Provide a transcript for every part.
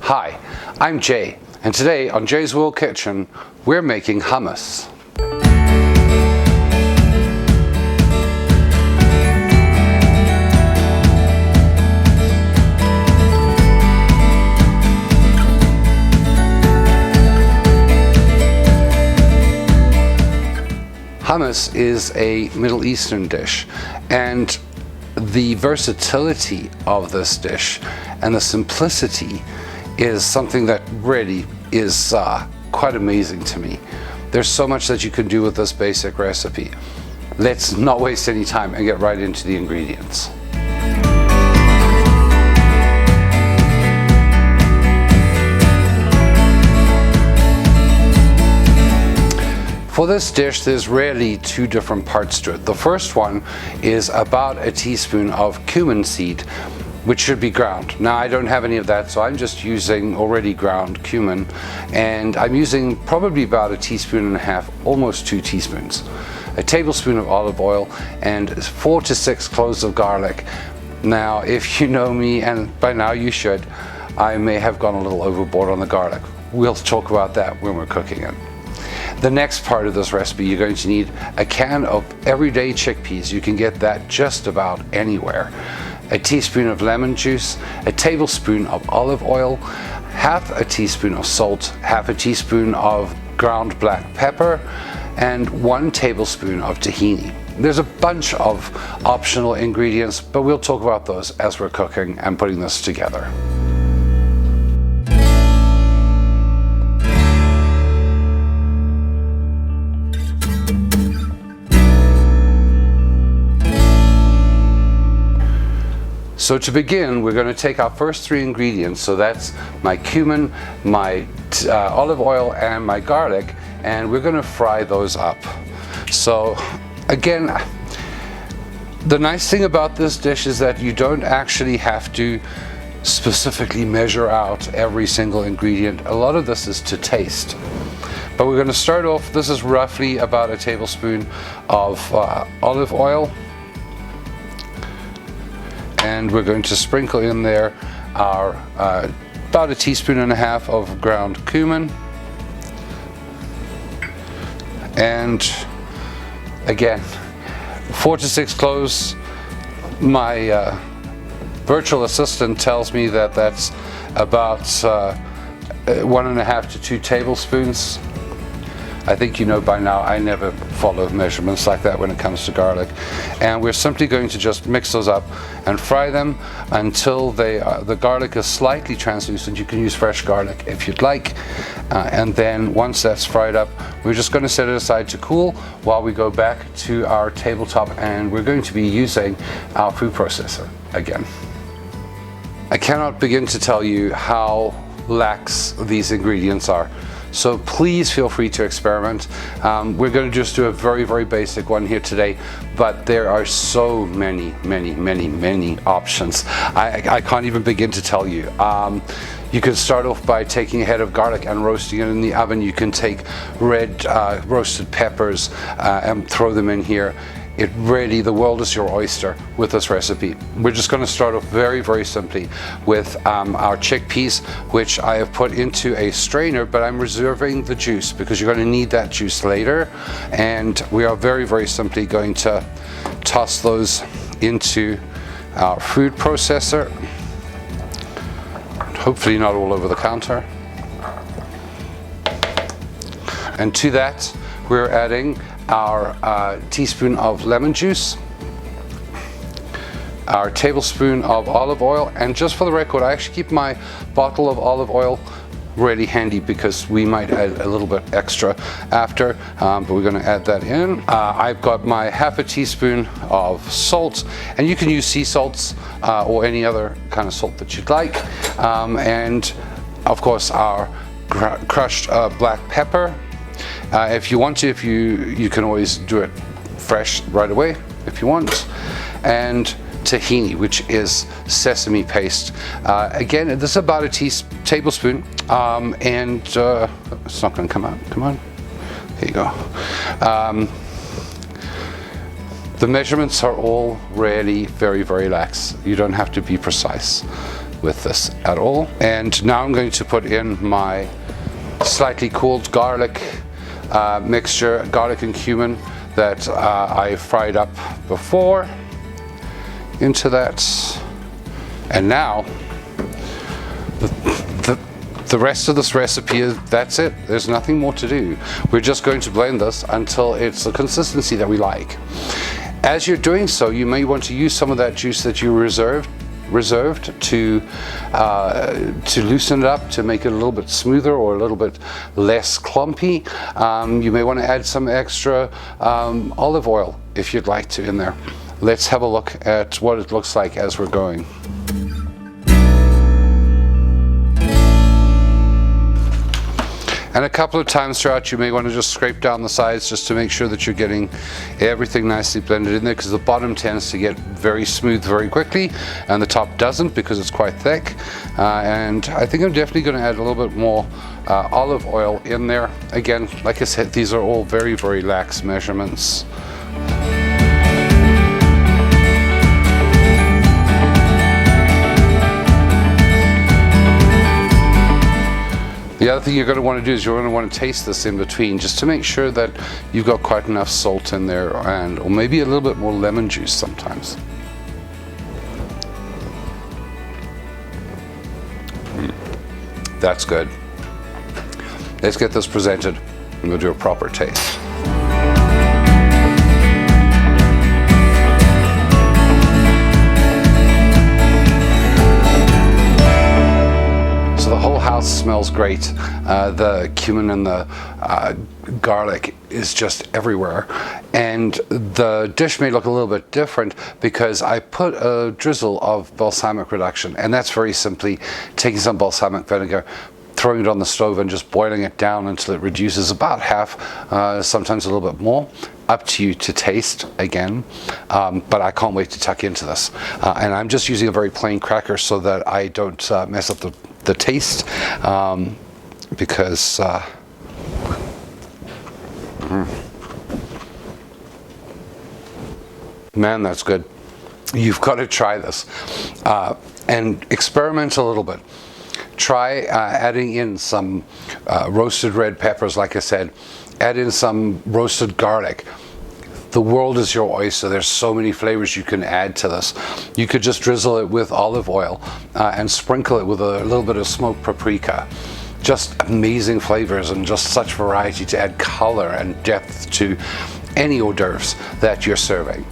Hi, I'm Jay, and today on Jay's World Kitchen, we're making hummus. Hummus is a Middle Eastern dish, and the versatility of this dish and the simplicity is something that really is quite amazing to me. There's so much that you can do with this basic recipe. Let's not waste any time and get right into the ingredients. For this dish, there's really two different parts to it. The first one is about a teaspoon of cumin seed, which should be ground. Now, I don't have any of that, so I'm just using already ground cumin, and I'm using probably about 1.5 teaspoons, almost 2 teaspoons, a tablespoon of olive oil, and 4 to 6 cloves of garlic. Now, if you know me, and by now you should, I may have gone a little overboard on the garlic. We'll talk about that when we're cooking it. The next part of this recipe, you're going to need a can of everyday chickpeas. You can get that just about anywhere. A teaspoon of lemon juice, a tablespoon of olive oil, 1/2 teaspoon of salt, 1/2 teaspoon of ground black pepper, and 1 tablespoon of tahini. There's a bunch of optional ingredients, but we'll talk about those as we're cooking and putting this together. So to begin, we're going to take our first 3 ingredients, so that's my cumin, my olive oil, and my garlic, and we're going to fry those up. So again, the nice thing about this dish is that you don't actually have to specifically measure out every single ingredient. A lot of this is to taste. But we're going to start off, this is roughly about 1 tablespoon of olive oil. And we're going to sprinkle in there our about 1.5 teaspoons of ground cumin. And again, 4 to 6 cloves. My virtual assistant tells me that that's about 1.5 to 2 tablespoons. I think you know by now I never follow measurements like that when it comes to garlic. And we're simply going to just mix those up and fry them until the garlic is slightly translucent. You can use fresh garlic if you'd like. And then once that's fried up, we're just going to set it aside to cool while we go back to our tabletop, and we're going to be using our food processor again. I cannot begin to tell you how lax these ingredients are. So please feel free to experiment. We're going to just do a very, very basic one here today, but there are so many options. I can't even begin to tell you. You can start off by taking a head of garlic and roasting it in the oven. You can take red roasted peppers and throw them in here. It really, the world is your oyster with this recipe. We're just going to start off very, very simply with our chickpeas, which I have put into a strainer, but I'm reserving the juice because you're going to need that juice later. And we are very, very simply going to toss those into our food processor. Hopefully not all over the counter. And to that, we're adding our teaspoon of lemon juice, our tablespoon of olive oil, and just for the record, I actually keep my bottle of olive oil really handy because we might add a little bit extra after, but we're going to add that in. I've got my 1/2 teaspoon of salt, and you can use sea salts or any other kind of salt that you'd like, and of course our crushed black pepper. If you want to, you can always do it fresh right away if you want. And tahini, which is sesame paste. Again, this is about 1 tablespoon, and it's not going to come out. Come on. There you go. The measurements are all really very, very lax. You don't have to be precise. with this at all. And now I'm going to put in my slightly cooled garlic mixture, garlic and cumin that I fried up before, into that. And now the rest of this recipe that's it. There's nothing more to do. We're just going to blend this until it's the consistency that we like. As you're doing so, you may want to use some of that juice that you reserved to loosen it up, to make it a little bit smoother or a little bit less clumpy. You may want to add some extra olive oil if you'd like to in there. Let's have a look at what it looks like as we're going. And a couple of times throughout, you may want to just scrape down the sides just to make sure that you're getting everything nicely blended in there, because the bottom tends to get very smooth very quickly and the top doesn't because it's quite thick. And I think I'm definitely going to add a little bit more olive oil in there. Again, like I said, these are all very, very lax measurements. The other thing you're going to want to do is you're going to want to taste this in between, just to make sure that you've got quite enough salt in there, or maybe a little bit more lemon juice sometimes. That's good. Let's get this presented and we'll do a proper taste. Smells great. The cumin and the garlic is just everywhere, and the dish may look a little bit different because I put a drizzle of balsamic reduction, and that's very simply taking some balsamic vinegar, throwing it on the stove and just boiling it down until it reduces about half, sometimes a little bit more. Up to you to taste again, but I can't wait to tuck into this. And I'm just using a very plain cracker so that I don't mess up the taste, because man, that's good. You've got to try this and experiment a little bit. Try adding in some roasted red peppers, like I said. Add in some roasted garlic. The world is your oyster. There's so many flavors you can add to this. You could just drizzle it with olive oil and sprinkle it with a little bit of smoked paprika. Just amazing flavors and just such variety to add color and depth to any hors d'oeuvres that you're serving.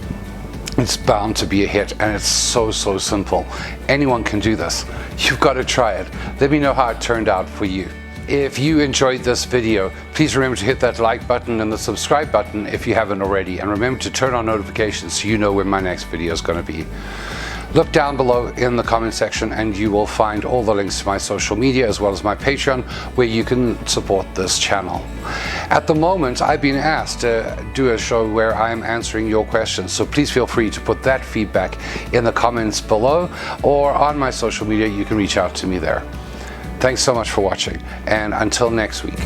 It's bound to be a hit, and it's so simple. Anyone can do this. You've got to try it. Let me know how it turned out for you. If you enjoyed this video, please remember to hit that like button and the subscribe button if you haven't already, and remember to turn on notifications so you know when my next video is going to be. Look down below in the comment section and you will find all the links to my social media as well as my Patreon, where you can support this channel. At the moment, I've been asked to do a show where I'm answering your questions, so please feel free to put that feedback in the comments below, or on my social media you can reach out to me there. Thanks so much for watching, and until next week.